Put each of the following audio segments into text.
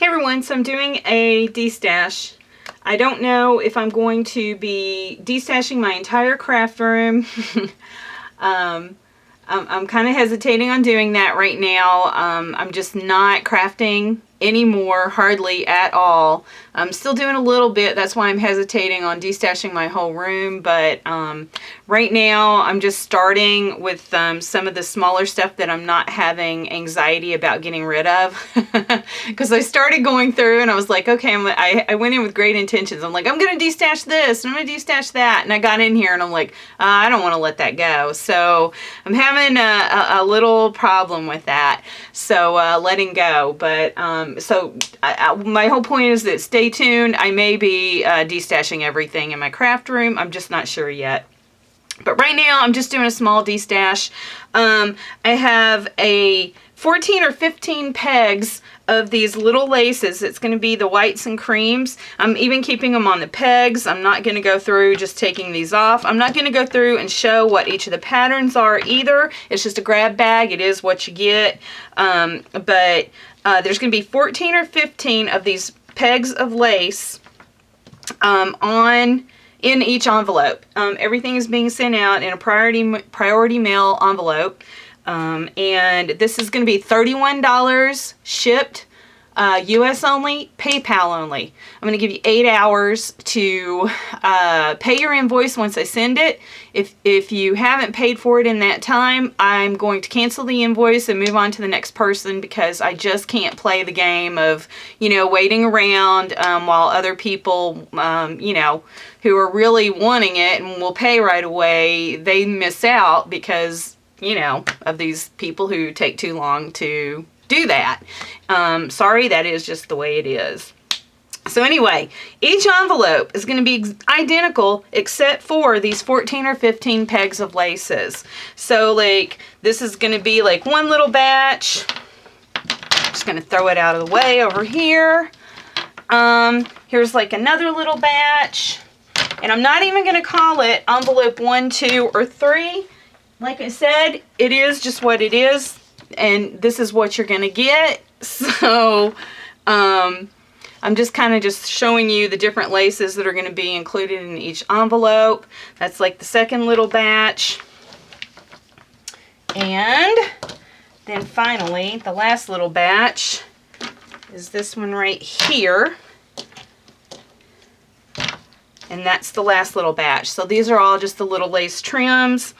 Hey everyone, so I'm doing a destash. I don't know if I'm going to be destashing my entire craft room. I'm kind of hesitating on doing that right now. I'm just not crafting anymore, hardly at all. I'm still doing a little bit, that's why I'm hesitating on destashing my whole room, but right now I'm just starting with some of the smaller stuff that I'm not having anxiety about getting rid of. Because I started going through and I was like, okay, I went in with great intentions. I'm like, I'm going to destash this and I'm going to destash that, and I got in here and I'm like, I don't want to let that go. So I'm having a little problem with that, so letting go. But so my whole point is that stay tuned. I may be destashing everything in my craft room. I'm just not sure yet. But right now I'm just doing a small destash. I have a 14 or 15 pegs of these little laces. It's going to be the whites and creams. I'm even keeping them on the pegs. I'm not going to go through just taking these off. I'm not going to go through and show what each of the patterns are either. It's just a grab bag. It is what you get. But there's going to be 14 or 15 of these pegs of lace in each envelope. Everything is being sent out in a priority mail envelope. And this is going to be $31 shipped, US only, PayPal only. I'm going to give you 8 hours to pay your invoice once I send it. If you haven't paid for it in that time, I'm going to cancel the invoice and move on to the next person, because I just can't play the game of, waiting around while other people, who are really wanting it and will pay right away, they miss out because, of these people who take too long to do that. Sorry, that is just the way it is. So anyway, each envelope is going to be identical except for these 14 or 15 pegs of laces. So like this is going to be like one little batch. Just going to throw it out of the way over here. Here's like another little batch. And I'm not even going to call it envelope 1, 2, or 3. Like I said, it is just what it is. And this is what you're going to get. So, I'm just kind of just showing you the different laces that are going to be included in each envelope. That's like the second little batch. And then finally, the last little batch is this one right here. And that's the last little batch. So these are all just the little lace trims.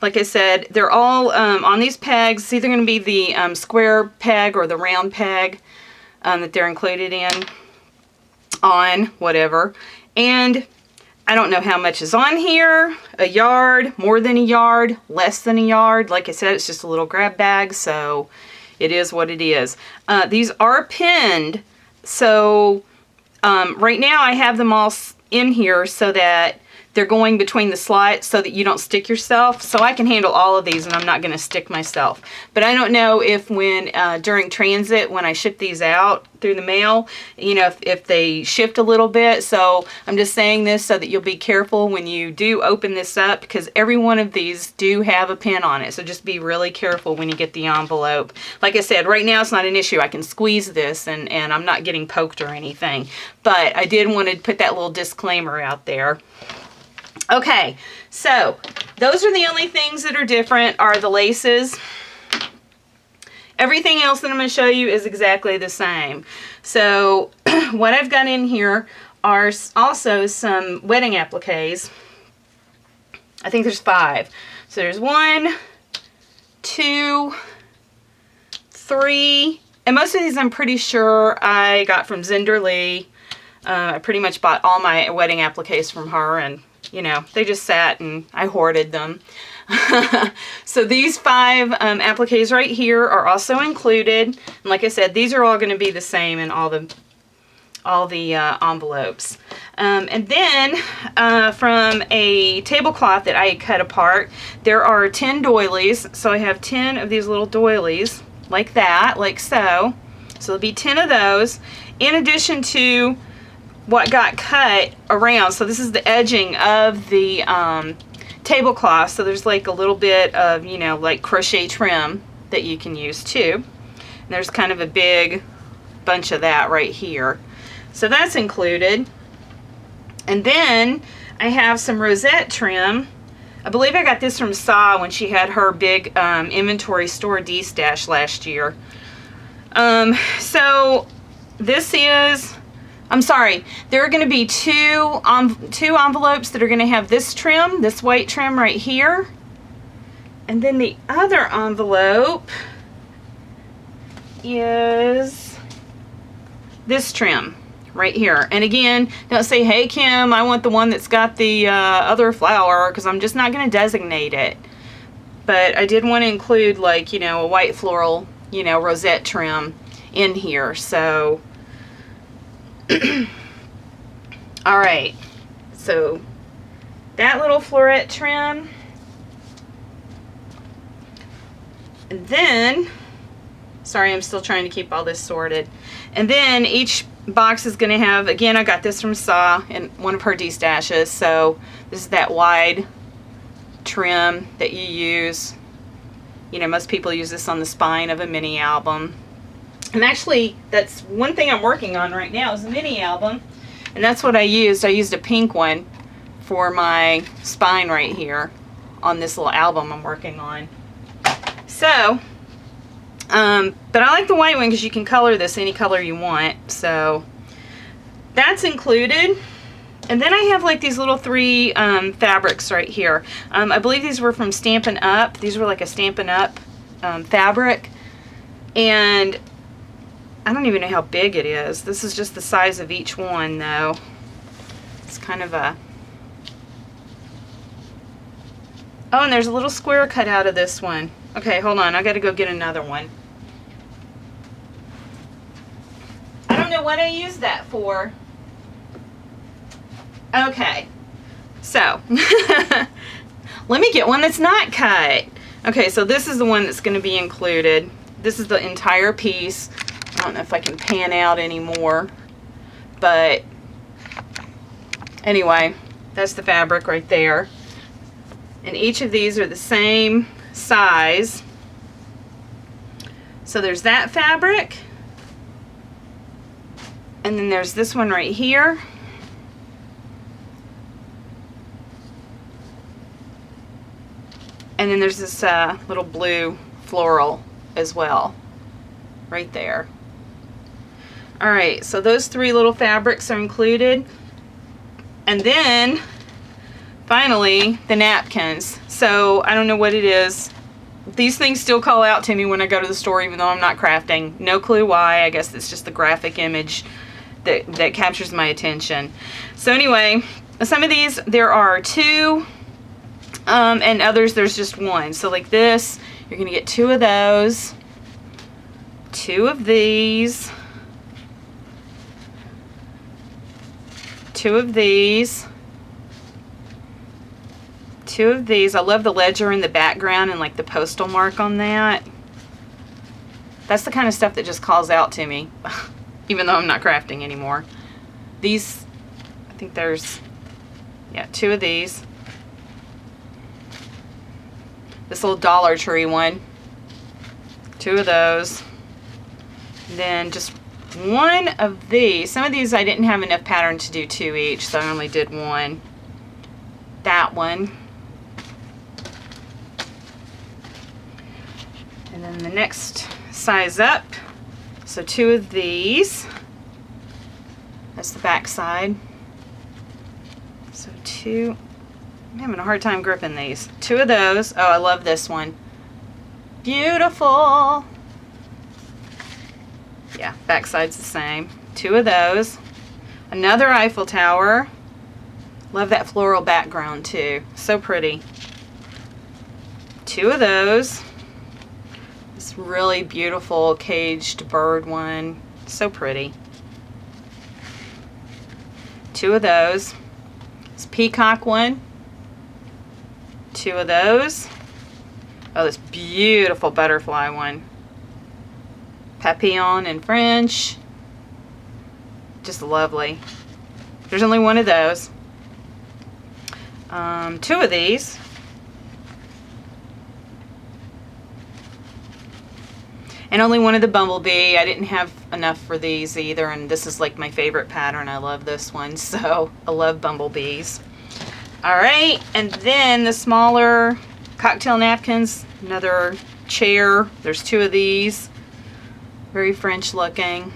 Like I said, they're all on these pegs. It's either going to be the square peg or the round peg that they're included on whatever. And I don't know how much is on here. A yard, more than a yard, less than a yard. Like I said, it's just a little grab bag, so it is what it is. These are pinned, so right now I have them all in here so that they're going between the slots so that you don't stick yourself. So I can handle all of these and I'm not going to stick myself. But I don't know if during transit, when I ship these out through the mail, if they shift a little bit. So I'm just saying this so that you'll be careful when you do open this up, because every one of these do have a pin on it. So just be really careful when you get the envelope. Like I said, right now it's not an issue. I can squeeze this and I'm not getting poked or anything. But I did want to put that little disclaimer out there. Okay, so those are the only things that are different, are the laces. Everything else that I'm going to show you is exactly the same. So what I've got in here are also some wedding appliques. I think there's 5. So there's 1, 2, 3, and most of these I'm pretty sure I got from Zinderly. I pretty much bought all my wedding appliques from her, and they just sat and I hoarded them. So these 5 appliques right here are also included. And like I said, these are all going to be the same in all the envelopes. And then from a tablecloth that I cut apart, there are 10 doilies. So I have 10 of these little doilies like that, like so. So there'll be 10 of those, in addition to what got cut around. So this is the edging of the tablecloth. So there's like a little bit of, like crochet trim that you can use too. And there's kind of a big bunch of that right here. So that's included. And then I have some rosette trim. I believe I got this from Saw when she had her big inventory store Destash last year. So this is, I'm sorry, there are going to be two envelopes that are going to have this trim, this white trim right here. And then the other envelope is this trim right here. And again, don't say, hey Kim, I want the one that's got the other flower, because I'm just not going to designate it. But I did want to include, like, you know, a white floral, you know, rosette trim in here. So all right, so that little floret trim. And then, sorry, I'm still trying to keep all this sorted. And then each box is going to have, again, I got this from Saw in one of her Destashes. So this is that wide trim that you use. You know, most people use this on the spine of a mini album. And actually, that's one thing I'm working on right now is a mini album. And that's what I used. I used a pink one for my spine right here on this little album I'm working on. So, but I like the white one because you can color this any color you want. So that's included. And then I have like these little three fabrics right here. I believe these were from Stampin' Up. These were like a Stampin' Up fabric. And I don't even know how big it is. This is just the size of each one though. It's kind of a... Oh, and there's a little square cut out of this one. Okay, hold on. I gotta go get another one. I don't know what I used that for. Okay, so let me get one that's not cut. Okay, so this is the one that's going to be included. This is the entire piece. I don't know if I can pan out anymore, but anyway, that's the fabric right there. And each of these are the same size. So there's that fabric. And then there's this one right here. And then there's this little blue floral as well, right there. All right, so those three little fabrics are included. And then, finally, the napkins. So, I don't know what it is. These things still call out to me when I go to the store, even though I'm not crafting. No clue why. I guess it's just the graphic image that captures my attention. So anyway, some of these, there are two. And others there's just one. So like this, you're gonna get two of those, two of these, two of these, two of these. I love the ledger in the background and like the postal mark on that. That's the kind of stuff that just calls out to me, even though I'm not crafting anymore. These, I think there's, yeah, two of these. This little Dollar Tree one, two of those, then just one of these. Some of these I didn't have enough pattern to do two each, so I only did one. That one. And then the next size up, so two of these. That's the back side. So two. I'm having a hard time gripping these. Two of those. Oh, I love this one. Beautiful. Yeah, backside's the same. Two of those. Another Eiffel Tower. Love that floral background too. So pretty. Two of those. This really beautiful caged bird one. So pretty. Two of those. This peacock one. Two of those. Oh, this beautiful butterfly one. Papillon in French. Just lovely. There's only one of those. Two of these. And only one of the bumblebee. I didn't have enough for these either, and this is like my favorite pattern. I love this one, so I love bumblebees. All right, and then the smaller cocktail napkins, another chair. There's 2 of these, very French looking.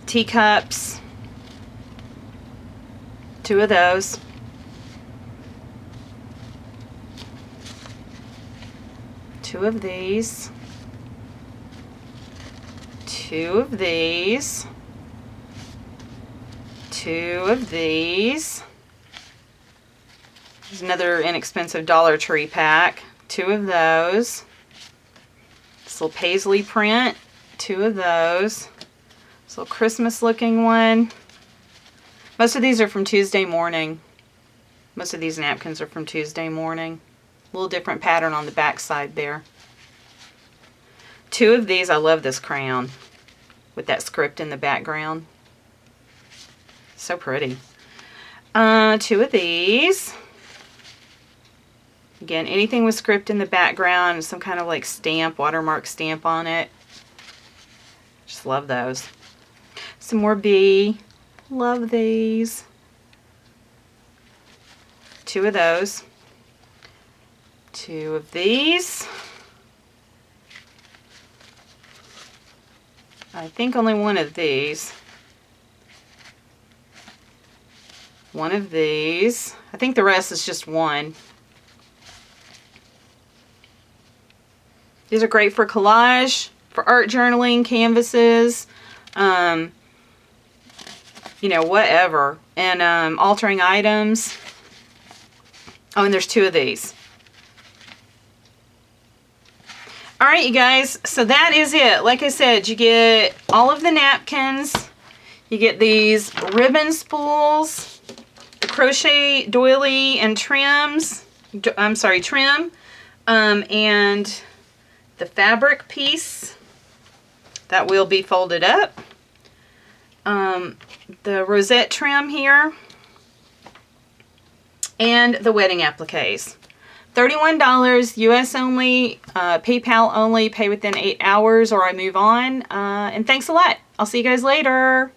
Teacups, 2 of those. Two of these. 2 of these. 2 of these. There's another inexpensive Dollar Tree pack. 2 of those. This little paisley print. 2 of those. This little Christmas looking one. Most of these are from Tuesday morning. Most of these napkins are from Tuesday morning. A little different pattern on the back side there. 2 of these. I love this crayon with that script in the background. So pretty. 2 of these. Again, anything with script in the background, some kind of like stamp, watermark stamp on it. Just love those. Some more bee. Love these. 2 of those. 2 of these. I think only 1 of these. 1 of these. I think the rest is just 1. These are great for collage, for art journaling, canvases, you know, whatever. And altering items. Oh, and there's 2 of these. Alright, you guys, so that is it. Like I said, you get all of the napkins. You get these ribbon spools, the crochet doily and trims. Trim. And the fabric piece that will be folded up. The rosette trim here. And the wedding appliques. $31 US only, PayPal only, pay within 8 hours or I move on. And thanks a lot. I'll see you guys later.